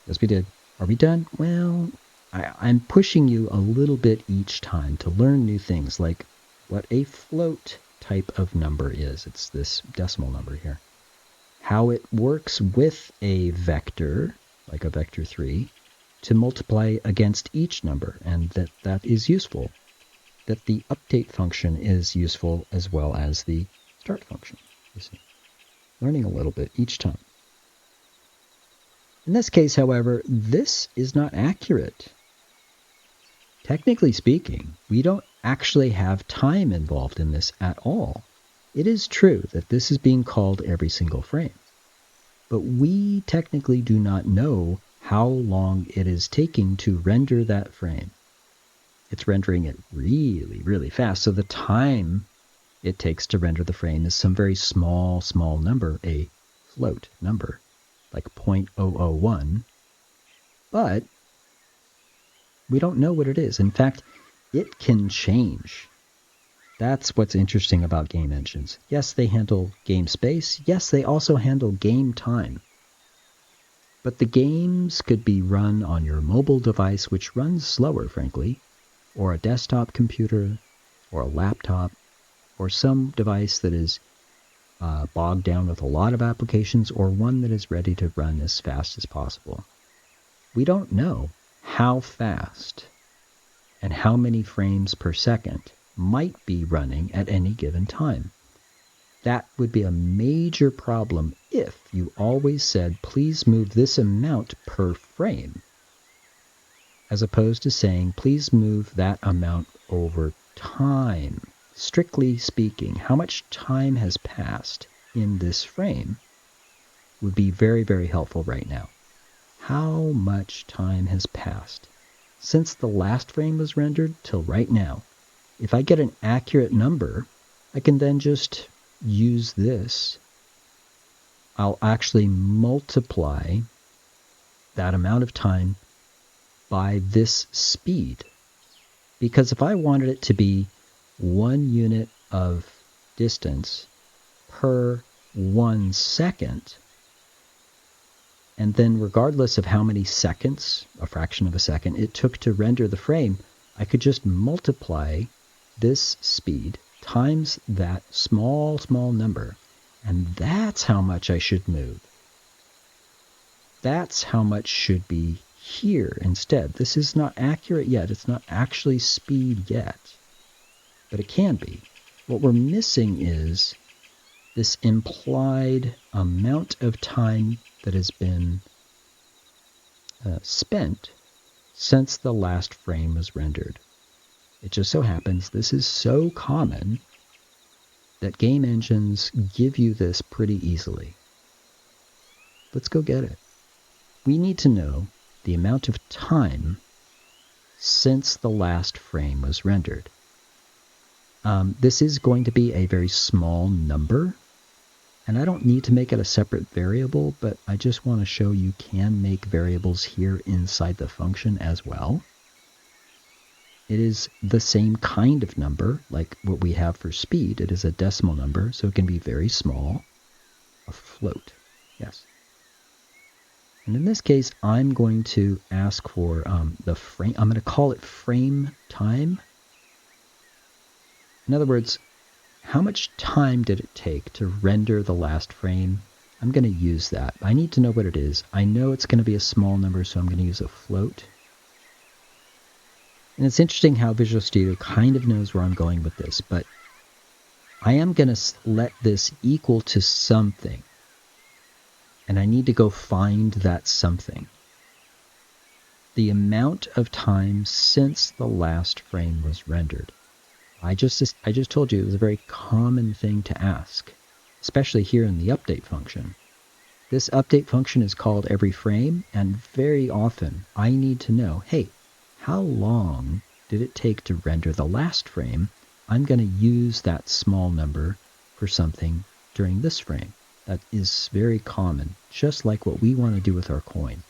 Yes, we did. Are we done? Well, I'm pushing you a little bit each time to learn new things, like what a float type of number is. It's this decimal number here. How it works with a vector, like a vector 3, to multiply against each number, and that is useful. That the update function is useful as well as the start function. You see, learning a little bit each time. In this case, however, this is not accurate. Technically speaking, we don't actually have time involved in this at all. It is true that this is being called every single frame, but we technically do not know how long it is taking to render that frame. It's rendering it really, really fast, so the time it takes to render the frame is some very small number, a float number, like 0.001, but we don't know what it is. In fact, it can change. That's what's interesting about game engines. Yes, they handle game space. Yes, they also handle game time. But the games could be run on your mobile device, which runs slower, frankly, or a desktop computer, or a laptop, or some device that is bogged down with a lot of applications, or one that is ready to run as fast as possible. We don't know how fast and how many frames per second might be running at any given time. That would be a major problem if you always said, please move this amount per frame, as opposed to saying, please move that amount over time. Strictly speaking, how much time has passed in this frame would be very, very helpful right now. How much time has passed since the last frame was rendered till right now? If I get an accurate number, I can then just use this. I'll actually multiply that amount of time by this speed. Because if I wanted it to be 1 unit of distance per 1 second, and then regardless of how many seconds, a fraction of a second, it took to render the frame, I could just multiply this speed times that small number, and that's how much I should move. That's how much should be here instead. This is not accurate yet. It's not actually speed yet, but it can be. What we're missing is this implied amount of time that has been spent since the last frame was rendered. It just so happens this is so common that game engines give you this pretty easily. Let's go get it. We need to know the amount of time since the last frame was rendered. This is going to be a very small number, and I don't need to make it a separate variable, but I just want to show you can make variables here inside the function as well. It is the same kind of number like what we have for speed. It is a decimal number, so it can be very small. A float, yes. And in this case, I'm going to ask for the frame. I'm going to call it frame time. In other words, how much time did it take to render the last frame? I'm going to use that. I need to know what it is. I know it's going to be a small number, so I'm going to use a float. And it's interesting how Visual Studio kind of knows where I'm going with this, but I am going to let this equal to something. And I need to go find that something. The amount of time since the last frame was rendered. I just told you it was a very common thing to ask, especially here in the update function. This update function is called every frame, and very often I need to know, hey, how long did it take to render the last frame? I'm going to use that small number for something during this frame. That is very common, just like what we want to do with our coin.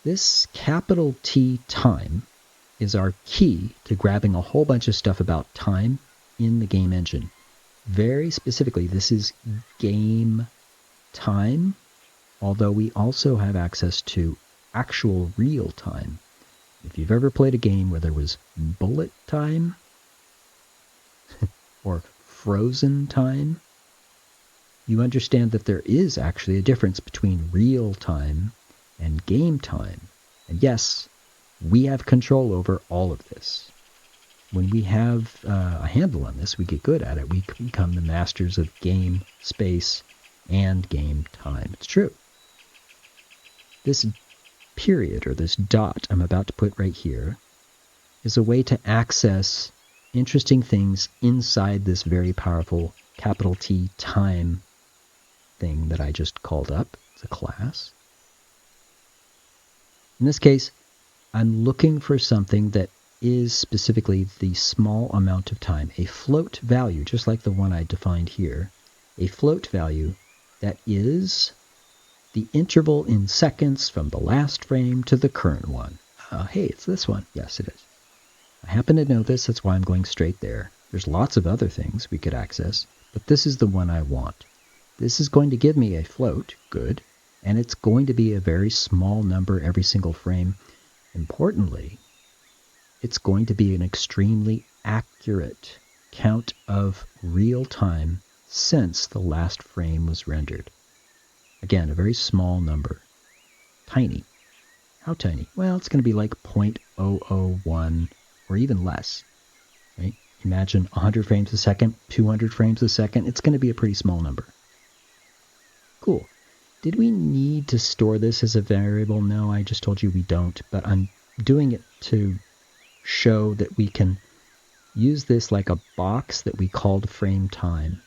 This capital T time is our key to grabbing a whole bunch of stuff about time in the game engine. Very specifically, this is game time, although we also have access to actual real time. If you've ever played a game where there was bullet time or frozen time, you understand that there is actually a difference between real time and game time. And yes, we have control over all of this. When we have a handle on this, we get good at it. We become the masters of game, space, and game time. It's true. This period, or this dot I'm about to put right here, is a way to access interesting things inside this very powerful capital T time thing that I just called up as a class. In this case, I'm looking for something that is specifically the small amount of time, a float value, just like the one I defined here, a float value that is the interval in seconds from the last frame to the current one. Hey, it's this one. Yes, it is. I happen to know this, that's why I'm going straight there. There's lots of other things we could access, but this is the one I want. This is going to give me a float, good, and it's going to be a very small number every single frame. Importantly, it's going to be an extremely accurate count of real time since the last frame was rendered. Again, a very small number. Tiny. How tiny? Well, it's going to be like 0.001 or even less. Right? Imagine 100 frames a second, 200 frames a second. It's going to be a pretty small number. Cool. Did we need to store this as a variable? No, I just told you we don't, but I'm doing it to show that we can use this like a box that we called frame time.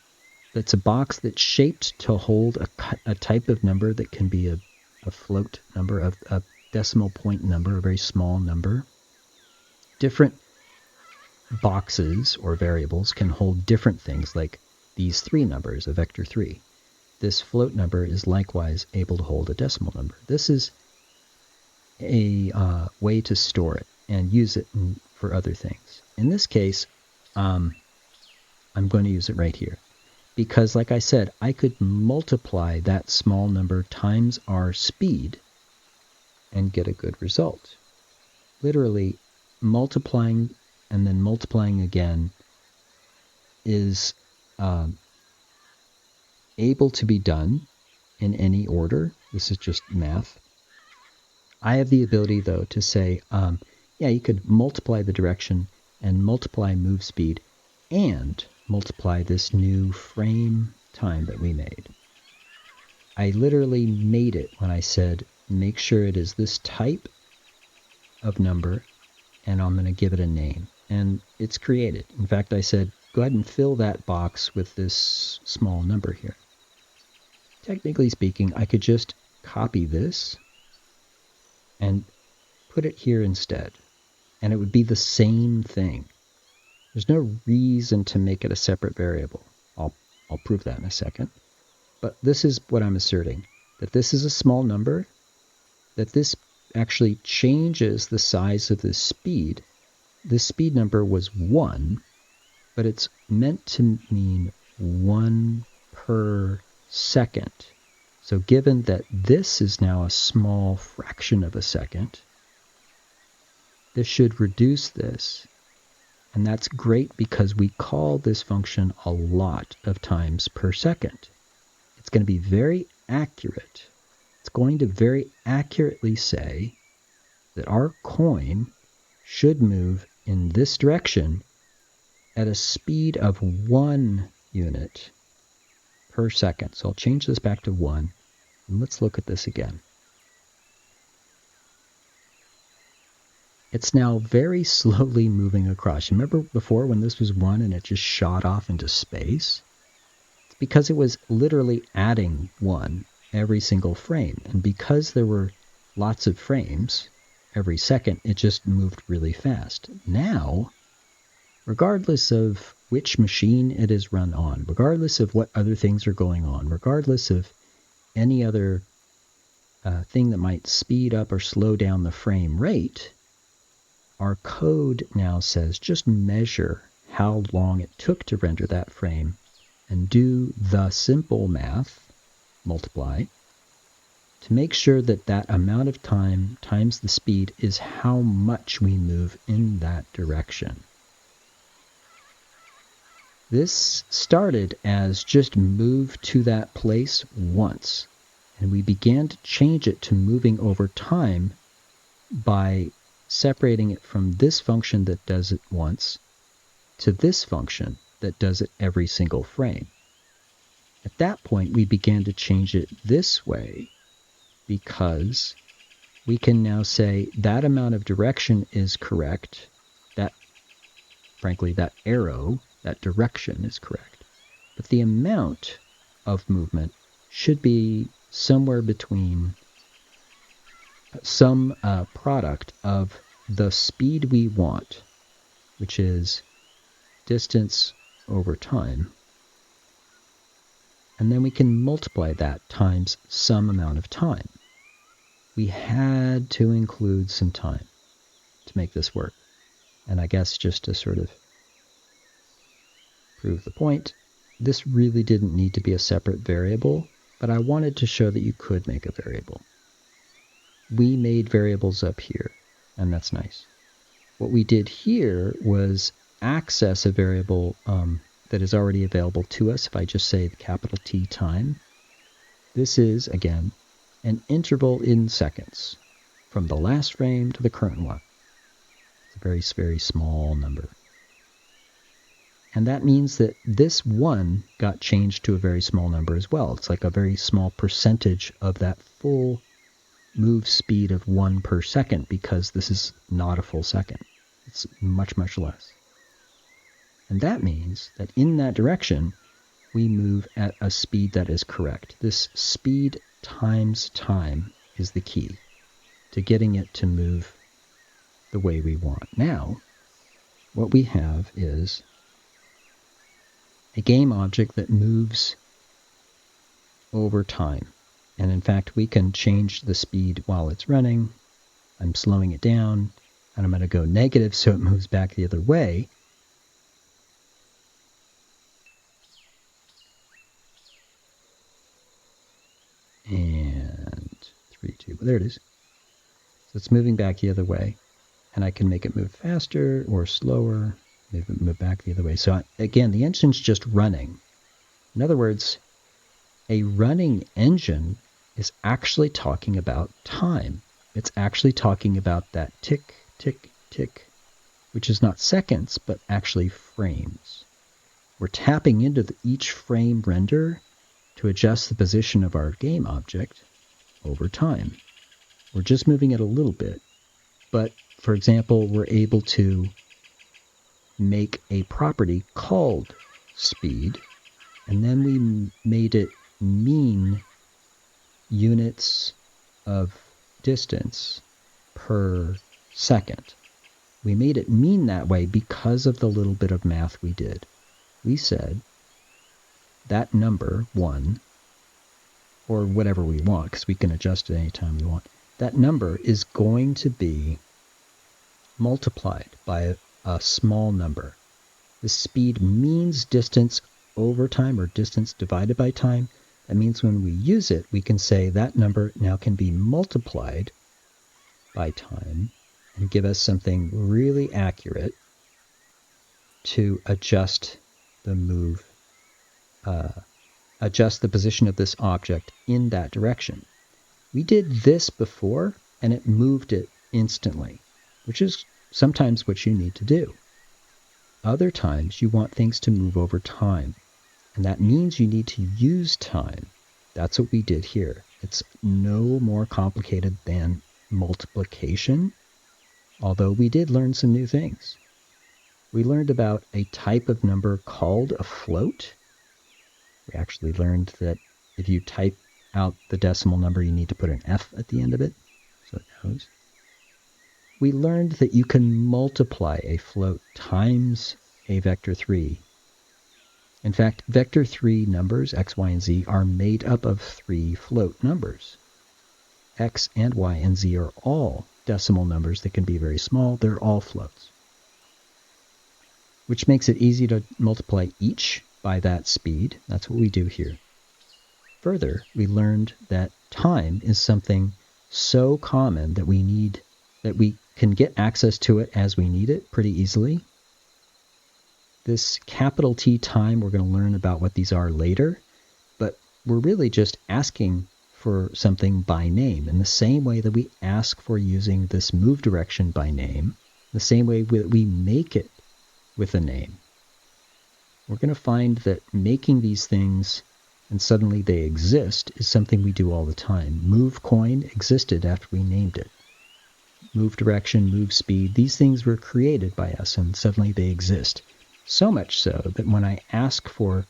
That's a box that's shaped to hold a type of number that can be a float number, a decimal point number, a very small number. Different boxes or variables can hold different things, like these three numbers, a vector 3. This float number is likewise able to hold a decimal number. This is a way to store it and use it for other things. In this case, I'm going to use it right here. Because, like I said, I could multiply that small number times our speed and get a good result. Literally, multiplying and then multiplying again is able to be done in any order. This is just math. I have the ability, though, to say, yeah, you could multiply the direction and multiply move speed and multiply this new frame time that we made. I literally made it when I said, make sure it is this type of number, and I'm going to give it a name. And it's created. In fact, I said, go ahead and fill that box with this small number here. Technically speaking, I could just copy this and put it here instead, and it would be the same thing. There's no reason to make it a separate variable. I'll prove that in a second. But this is what I'm asserting, that this is a small number, that this actually changes the size of this speed. This speed number was 1, but it's meant to mean 1 per second. So given that this is now a small fraction of a second, this should reduce this. And that's great because we call this function a lot of times per second. It's going to be very accurate. It's going to very accurately say that our coin should move in this direction at a speed of 1 unit per second. So I'll change this back to 1, and let's look at this again. It's now very slowly moving across. Remember before when this was 1 and it just shot off into space? It's because it was literally adding 1 every single frame. And because there were lots of frames every second, it just moved really fast. Now, regardless of which machine it is run on, regardless of what other things are going on, regardless of any other thing that might speed up or slow down the frame rate, our code now says just measure how long it took to render that frame and do the simple math, multiply, to make sure that that amount of time times the speed is how much we move in that direction. This started as just move to that place once, and we began to change it to moving over time by separating it from this function that does it once to this function that does it every single frame. At that point, we began to change it this way because we can now say that amount of direction is correct, that, frankly, that arrow, that direction is correct, but the amount of movement should be somewhere between some product of the speed we want, which is distance over time, and then we can multiply that times some amount of time. We had to include some time to make this work. And I guess just to sort of prove the point, this really didn't need to be a separate variable, but I wanted to show that you could make a variable. We made variables up here, and that's nice. What we did here was access a variable that is already available to us. If I just say the capital T time, this is, again, an interval in seconds from the last frame to the current one. It's a very, very small number. And that means that this 1 got changed to a very small number as well. It's like a very small percentage of that full move speed of 1 per second, because this is not a full second. It's much, much less. And that means that in that direction, we move at a speed that is correct. This speed times time is the key to getting it to move the way we want. Now, what we have is a game object that moves over time. And in fact, we can change the speed while it's running. I'm slowing it down, and I'm going to go negative so it moves back the other way. And 3, 2, there it is. So it's moving back the other way. And I can make it move faster or slower, move back the other way. So again, the engine's just running. In other words, a running engine is actually talking about time. It's actually talking about that tick, tick, tick, which is not seconds, but actually frames. We're tapping into each frame render to adjust the position of our game object over time. We're just moving it a little bit, but for example, we're able to make a property called speed, and then we made it mean units of distance per second. We made it mean that way because of the little bit of math we did. We said that number, 1, or whatever we want, because we can adjust it anytime we want, that number is going to be multiplied by a small number. The speed means distance over time, or distance divided by time. That means when we use it, we can say that number now can be multiplied by time and give us something really accurate to adjust the move, adjust the position of this object in that direction. We did this before, and it moved it instantly, which is sometimes what you need to do. Other times, you want things to move over time, and that means you need to use time. That's what we did here. It's no more complicated than multiplication, although we did learn some new things. We learned about a type of number called a float, We actually learned that if you type out the decimal number, you need to put an F at the end of it, so it knows. We learned that you can multiply a float times a vector 3. In fact, vector 3 numbers, x, y, and z, are made up of 3 float numbers. X and y and z are all decimal numbers that can be very small. They're all floats, which makes it easy to multiply each by that speed. That's what we do here. Further, we learned that time is something so common that we can get access to it as we need it pretty easily. This capital T time, we're going to learn about what these are later, but we're really just asking for something by name in the same way that we ask for using this move direction by name, the same way that we make it with a name. We're going to find that making these things and suddenly they exist is something we do all the time. Move coin existed after we named it. Move direction, move speed, these things were created by us and suddenly they exist. So much so that when I ask for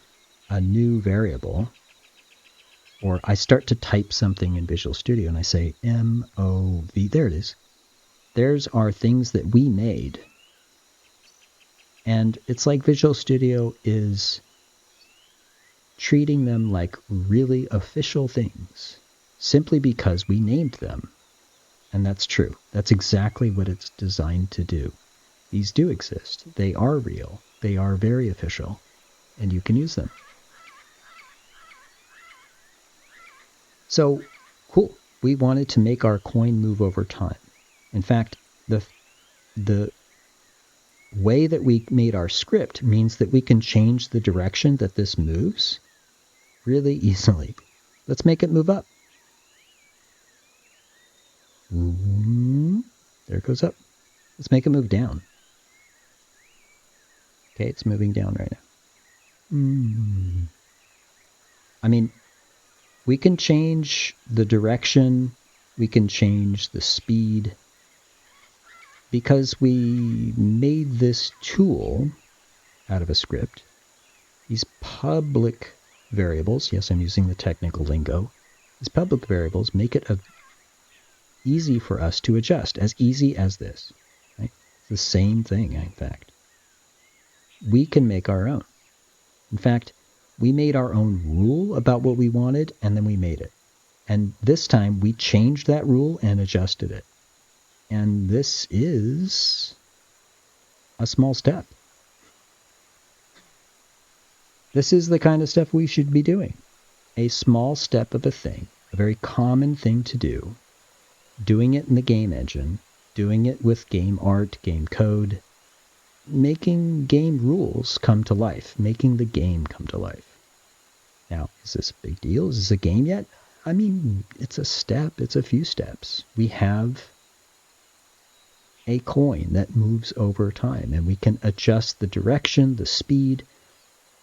a new variable, or I start to type something in Visual Studio and I say MOV, there it is. There's our things that we made. And it's like Visual Studio is treating them like really official things simply because we named them. And that's true. That's exactly what it's designed to do. These do exist. They are real. They are very official. And you can use them. So, cool. We wanted to make our coin move over time. In fact, the way that we made our script means that we can change the direction that this moves really easily. Let's make it move up. There it goes up. Let's make it move down. Okay, it's moving down right now. I mean, we can change the direction, we can change the speed, because we made this tool out of a script. These public variables, yes, I'm using the technical lingo, these public variables make it easy for us to adjust, as easy as this. Right? It's the same thing, in fact. We can make our own. In fact, we made our own rule about what we wanted, and then we made it. And this time, we changed that rule and adjusted it. And this is a small step. This is the kind of stuff we should be doing. A small step of a thing, a very common thing to do, doing it in the game engine, doing it with game art, game code, making game rules come to life, making the game come to life. Now, is this a big deal? Is this a game yet? I mean, it's a step. It's a few steps. We have a coin that moves over time, and we can adjust the direction, the speed.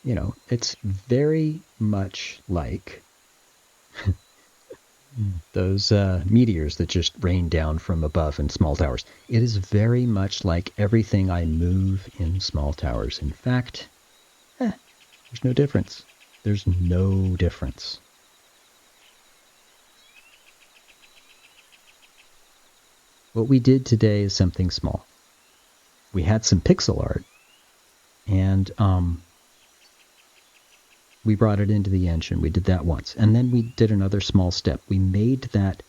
You know, it's very much like those meteors that just rain down from above in Small Towers. It is very much like everything I move in Small Towers. In fact, there's no difference. There's no difference. What we did today is something small. We had some pixel art, and we brought it into the engine. We did that once. And then we did another small step. We made that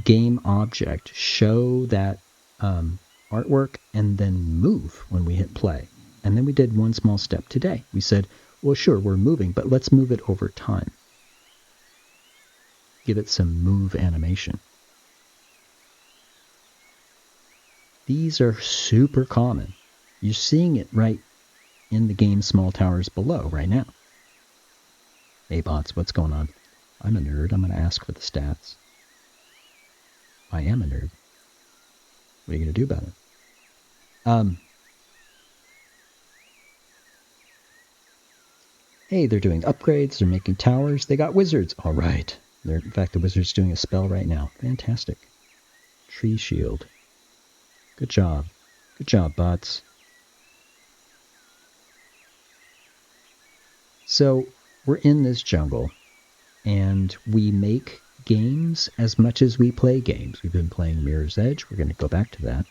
game object show that artwork and then move when we hit play. And then we did one small step today. We said, well, sure, we're moving, but let's move it over time. Give it some move animation. These are super common. You're seeing it right in the game Small Towers below right now. Hey bots, what's going on? I'm a nerd. I'm going to ask for the stats. I am a nerd. What are you going to do about it? Hey, they're doing upgrades. They're making towers. They got wizards. All right. In fact, the wizard's doing a spell right now. Fantastic. Tree shield. Good job. Good job, bots. So we're in this jungle, and we make games as much as we play games. We've been playing Mirror's Edge. We're going to go back to that.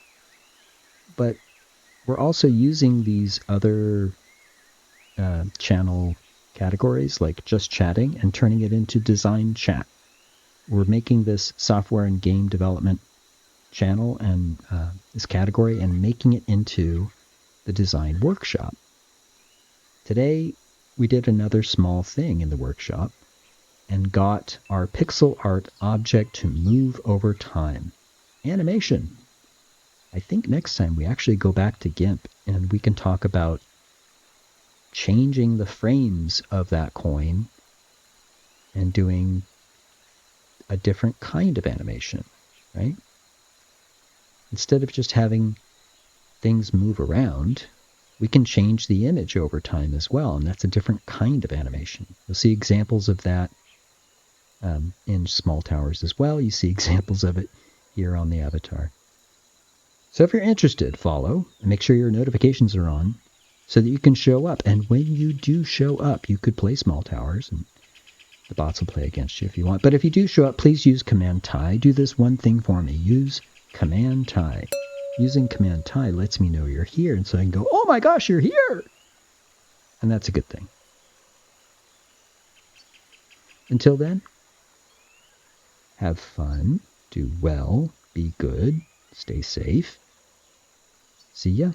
But we're also using these other channel categories, like just chatting, and turning it into design chat. We're making this software and game development channel and this category and making it into the design workshop. Today, we did another small thing in the workshop and got our pixel art object to move over time. Animation. I think next time we actually go back to GIMP and we can talk about changing the frames of that coin and doing a different kind of animation, right? Instead of just having things move around, we can change the image over time as well, and that's a different kind of animation. You'll see examples of that in Small Towers as well. You see examples of it here on the avatar. So if you're interested, follow and make sure your notifications are on so that you can show up. And when you do show up, you could play Small Towers, and the bots will play against you if you want. But if you do show up, please use Command Tie. Do this one thing for me. Use Command Tie. Using Command Tie lets me know you're here, and so I can go, oh my gosh, you're here! And that's a good thing. Until then, have fun, do well, be good, stay safe. See ya.